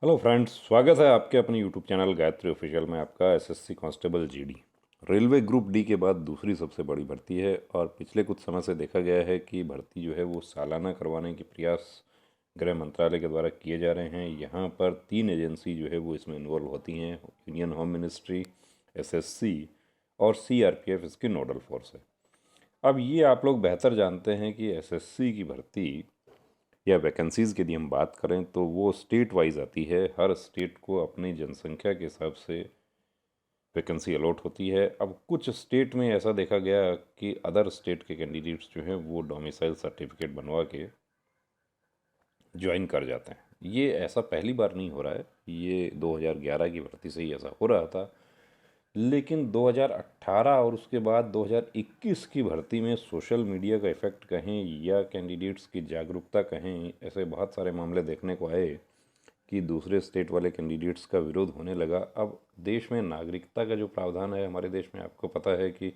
Hello friends, स्वागत है आपके अपने यूट्यूब चैनल गायत्री ऑफिशियल में। आपका SSC constable GD railway group D के बाद दूसरी सबसे बड़ी भर्ती है और पिछले कुछ समय से देखा गया है कि भर्ती जो है वो सालाना करवाने के प्रयास गृह मंत्रालय के द्वारा किए जा रहे हैं। यहाँ पर 3 एजेंसी जो है वो इसमें इन्वॉल्व होती हैं। यूनियन होम मिनिस्ट्री, एसएससी और सीआरपीएफ इसकी नोडल फोर्स है। अब ये आप लोग बेहतर जानते हैं कि एसएससी की भर्ती या वैकेंसीज़ की यदि हम बात करें तो वो स्टेट वाइज आती है। हर स्टेट को अपनी जनसंख्या के हिसाब से वैकेंसी अलॉट होती है। अब कुछ स्टेट में ऐसा देखा गया कि अदर स्टेट के कैंडिडेट्स जो हैं वो डोमिसाइल सर्टिफिकेट बनवा के ज्वाइन कर जाते हैं। ये ऐसा पहली बार नहीं हो रहा है, ये 2011 की भर्ती से ही ऐसा हो रहा था। लेकिन 2018 और उसके बाद 2021 की भर्ती में सोशल मीडिया का इफ़ेक्ट कहें या कैंडिडेट्स की जागरूकता कहें, ऐसे बहुत सारे मामले देखने को आए कि दूसरे स्टेट वाले कैंडिडेट्स का विरोध होने लगा। अब देश में नागरिकता का जो प्रावधान है हमारे देश में, आपको पता है कि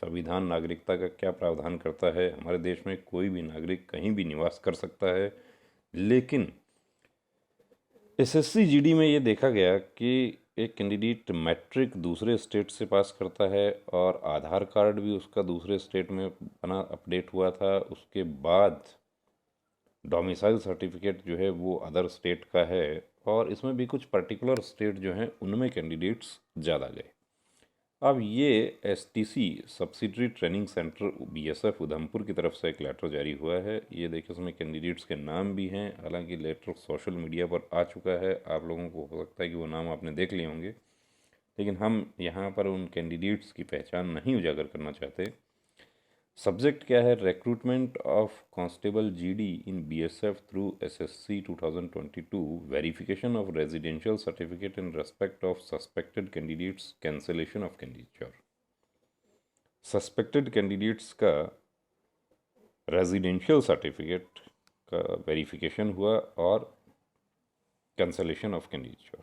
संविधान नागरिकता का क्या प्रावधान करता है। हमारे देश में कोई भी नागरिक कहीं भी निवास कर सकता है। लेकिन एसएससी जीडी में ये देखा गया कि एक कैंडिडेट मैट्रिक दूसरे स्टेट से पास करता है और आधार कार्ड भी उसका दूसरे स्टेट में बना अपडेट हुआ था। उसके बाद डोमिसाइल सर्टिफिकेट जो है वो अदर स्टेट का है और इसमें भी कुछ पर्टिकुलर स्टेट जो हैं उनमें कैंडिडेट्स ज़्यादा गए। अब ये STC subsidiary training centre BSF Udhampur की तरफ से एक लेटर जारी हुआ है। ये देखिए, उसमें कैंडिडेट्स के नाम भी हैं। हालांकि लेटर सोशल मीडिया पर आ चुका है, आप लोगों को हो सकता है कि वो नाम आपने देख लिए होंगे, लेकिन हम यहाँ पर उन कैंडिडेट्स की पहचान नहीं उजागर करना चाहते। सब्जेक्ट क्या है? Recruitment of constable GD in BSF through SSC 2022, verification of residential certificate in respect of suspected candidates, cancellation of candidature. Suspected candidates का रेजिडेंशियल सर्टिफिकेट का वेरिफिकेशन हुआ और cancellation of candidature.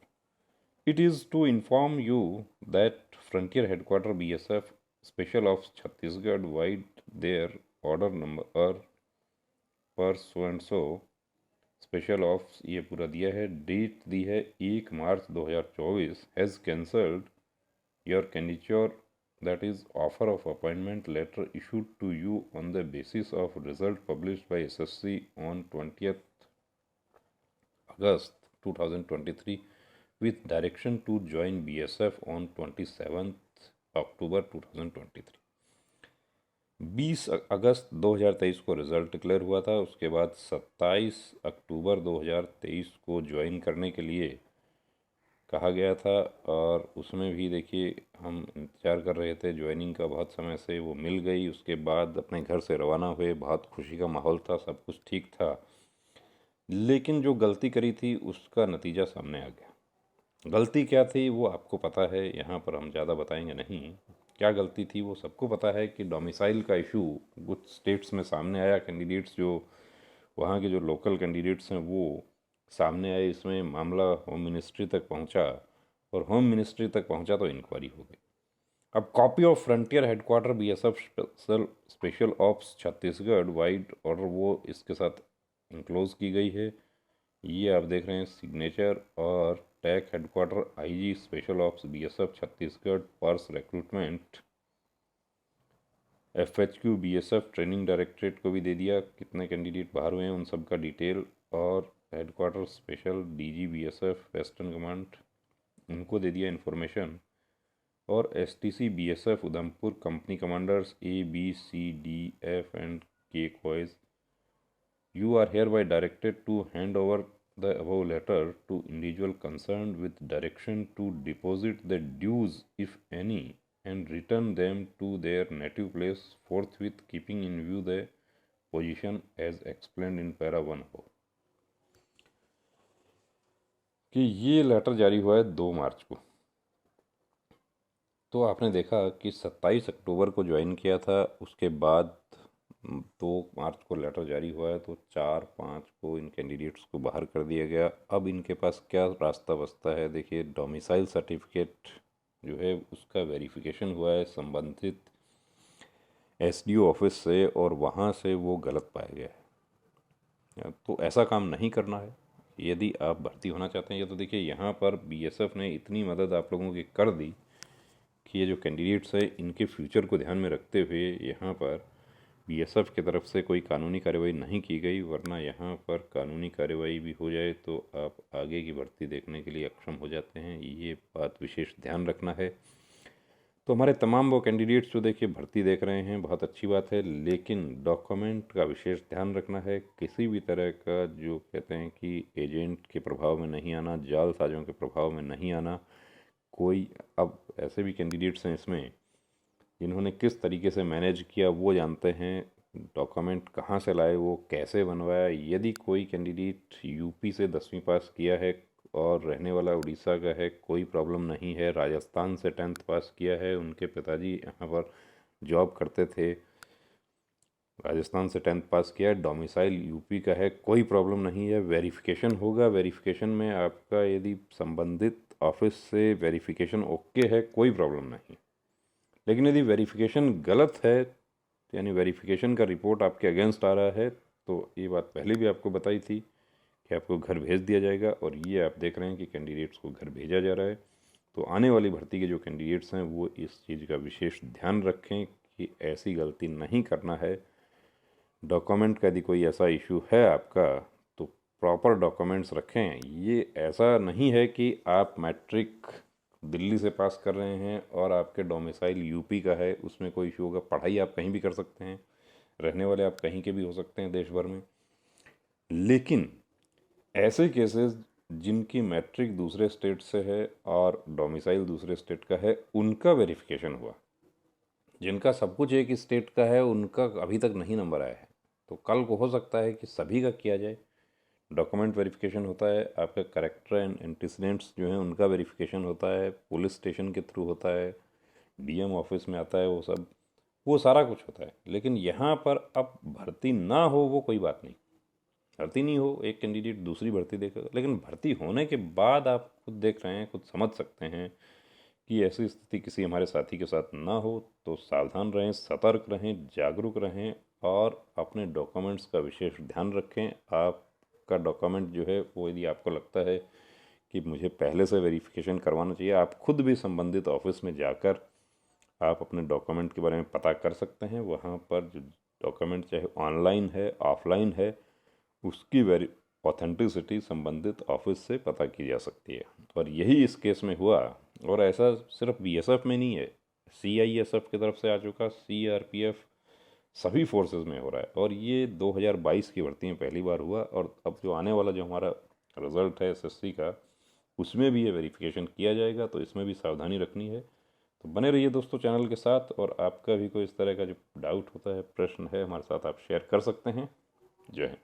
It is to inform you that Frontier Headquarter BSF Special Ops Chhattisgarh wide their order number per so and so special ops ये पूरा दिया है। Date दी है 1 March 2024। Has cancelled your candidature, that is offer of appointment letter issued to you on the basis of result published by SSC on 20th August 2023 with direction to join BSF on 27th October 2023। 20 अगस्त 2023 को result declare हुआ था। उसके बाद 27 अक्टूबर 2023 को join करने के लिए कहा गया था और उसमें भी देखिए हम इंतज़ार कर रहे थे ज्वाइनिंग का बहुत समय से, वो मिल गई। उसके बाद अपने घर से रवाना हुए, बहुत खुशी का माहौल था, सब कुछ ठीक था। लेकिन जो गलती करी थी उसका नतीजा सामने आ गया। गलती क्या थी वो आपको पता है, यहाँ पर हम ज़्यादा बताएंगे नहीं। क्या गलती थी वो सबको पता है कि डोमिसाइल का इशू कुछ स्टेट्स में सामने आया। कैंडिडेट्स जो वहाँ के जो लोकल कैंडिडेट्स हैं वो सामने आए। इसमें मामला होम मिनिस्ट्री तक पहुँचा और होम मिनिस्ट्री तक पहुँचा तो इंक्वायरी हो गई। अब copy of frontier headquarter BSF special ops Chhattisgarh wide order वो इसके साथ इंक्लोज की गई है। ये आप देख रहे हैं सिग्नेचर और tag headquarter IG special ops BSF Chhattisgarh पर्स recruitment. FHQ BSF training directorate को भी दे दिया कितने कैंडिडेट बाहर हुए हैं उन सब का डिटेल, और headquarter special DG BSF western command उनको दे दिया इन्फॉर्मेशन। और STC BSF Udhampur company commanders A B C D F and K coys, you are hereby directed to hand over the above letter to individual concerned with direction to deposit the dues if any and return them to their native place forthwith, keeping in view the position as explained in para 1 above। कि ये letter जारी हुआ है 2 मार्च को। तो आपने देखा कि 27 अक्टूबर को ज्वाइन किया था, उसके बाद 2 मार्च को लेटर जारी हुआ है, तो 4-5 को इन कैंडिडेट्स को बाहर कर दिया गया। अब इनके पास क्या रास्ता बचता है? देखिए, डोमिसाइल सर्टिफिकेट जो है उसका वेरिफिकेशन हुआ है संबंधित एसडीओ ऑफिस से और वहाँ से वो गलत पाया गया है। तो ऐसा काम नहीं करना है। यदि आप भर्ती होना चाहते हैं। या तो देखिए यहाँ पर बीएसएफ ने इतनी मदद आप लोगों की कर दी कि ये जो कैंडिडेट्स है इनके फ्यूचर को ध्यान में रखते हुए यहाँ पर बीएसएफ की तरफ से कोई कानूनी कार्रवाई नहीं की गई, वरना यहाँ पर कानूनी कार्रवाई भी हो जाए तो आप आगे की भर्ती देखने के लिए अक्षम हो जाते हैं। ये बात विशेष ध्यान रखना है। तो हमारे तमाम वो कैंडिडेट्स जो देखिए भर्ती देख रहे हैं, बहुत अच्छी बात है, लेकिन डॉक्यूमेंट का विशेष ध्यान रखना है। किसी भी तरह का जो कहते हैं कि एजेंट के प्रभाव में नहीं आना, जालसाजों के प्रभाव में नहीं आना। कोई अब ऐसे भी कैंडिडेट्स हैं इसमें जिन्होंने किस तरीके से मैनेज किया वो जानते हैं, डॉक्यूमेंट कहाँ से लाए, वो कैसे बनवाया। यदि कोई कैंडिडेट यूपी से 10वीं पास किया है और रहने वाला उड़ीसा का है, कोई प्रॉब्लम नहीं है। राजस्थान से 10th पास किया है, उनके पिताजी यहाँ पर जॉब करते थे, राजस्थान से 10th पास किया है, डोमिसाइल यूपी का है, कोई प्रॉब्लम नहीं है। वेरिफिकेशन होगा, वेरिफिकेशन में आपका यदि संबंधित ऑफिस से वेरिफिकेशन ओके है, कोई प्रॉब्लम नहीं। लेकिन यदि वेरिफिकेशन गलत है, यानी वेरिफिकेशन का रिपोर्ट आपके अगेंस्ट आ रहा है, तो ये बात पहले भी आपको बताई थी कि आपको घर भेज दिया जाएगा, और ये आप देख रहे हैं कि कैंडिडेट्स को घर भेजा जा रहा है। तो आने वाली भर्ती के जो कैंडिडेट्स हैं वो इस चीज़ का विशेष ध्यान रखें कि ऐसी गलती नहीं करना है। डॉक्यूमेंट का यदि कोई ऐसा इशू है आपका, तो प्रॉपर डॉक्यूमेंट्स रखें। ये ऐसा नहीं है कि आप मैट्रिक दिल्ली से पास कर रहे हैं और आपके डोमिसाइल यूपी का है, उसमें कोई इशू होगा। पढ़ाई आप कहीं भी कर सकते हैं, रहने वाले आप कहीं के भी हो सकते हैं देश भर में। लेकिन ऐसे केसेस जिनकी मैट्रिक दूसरे स्टेट से है और डोमिसाइल दूसरे स्टेट का है, उनका वेरिफिकेशन हुआ। जिनका सब कुछ एक स्टेट का है उनका अभी तक नहीं नंबर आया है, तो कल को हो सकता है कि सभी का किया जाए। डॉक्यूमेंट वेरिफिकेशन होता है, आपका करेक्टर एंड एंटीसीडेंट्स जो हैं उनका वेरिफिकेशन होता है, पुलिस स्टेशन के थ्रू होता है, डीएम ऑफिस में आता है, वो सब, वो सारा कुछ होता है। लेकिन यहाँ पर अब भर्ती ना हो वो कोई बात नहीं, भर्ती नहीं हो, एक कैंडिडेट दूसरी भर्ती देखेगा। लेकिन भर्ती होने के बाद आप खुद देख रहे हैं, खुद समझ सकते हैं कि ऐसी स्थिति किसी हमारे साथी के साथ ना हो। तो सावधान रहें, सतर्क रहें, जागरूक रहें और अपने डॉक्यूमेंट्स का विशेष ध्यान रखें। आपका डॉक्यूमेंट जो है वो यदि आपको लगता है कि मुझे पहले से वेरिफिकेशन करवाना चाहिए, आप खुद भी संबंधित ऑफिस में जाकर आप अपने डॉक्यूमेंट के बारे में पता कर सकते हैं। वहाँ पर जो डॉक्यूमेंट चाहे ऑनलाइन है ऑफलाइन है, उसकी ऑथेंटिसिटी संबंधित ऑफिस से पता की जा सकती है। और यही इस केस में हुआ। और ऐसा सिर्फ बीएसएफ में नहीं है, सीआईएसएफ की तरफ से आ चुका, सीआरपीएफ, सभी फोर्सेस में हो रहा है। और ये 2022 की भर्ती में पहली बार हुआ। और अब जो आने वाला जो हमारा रिज़ल्ट है एसएससी का, उसमें भी ये वेरिफिकेशन किया जाएगा, तो इसमें भी सावधानी रखनी है। तो बने रहिए दोस्तों चैनल के साथ, और आपका भी कोई इस तरह का जो डाउट होता है, प्रश्न है, हमारे साथ आप शेयर कर सकते हैं। जय हिंद।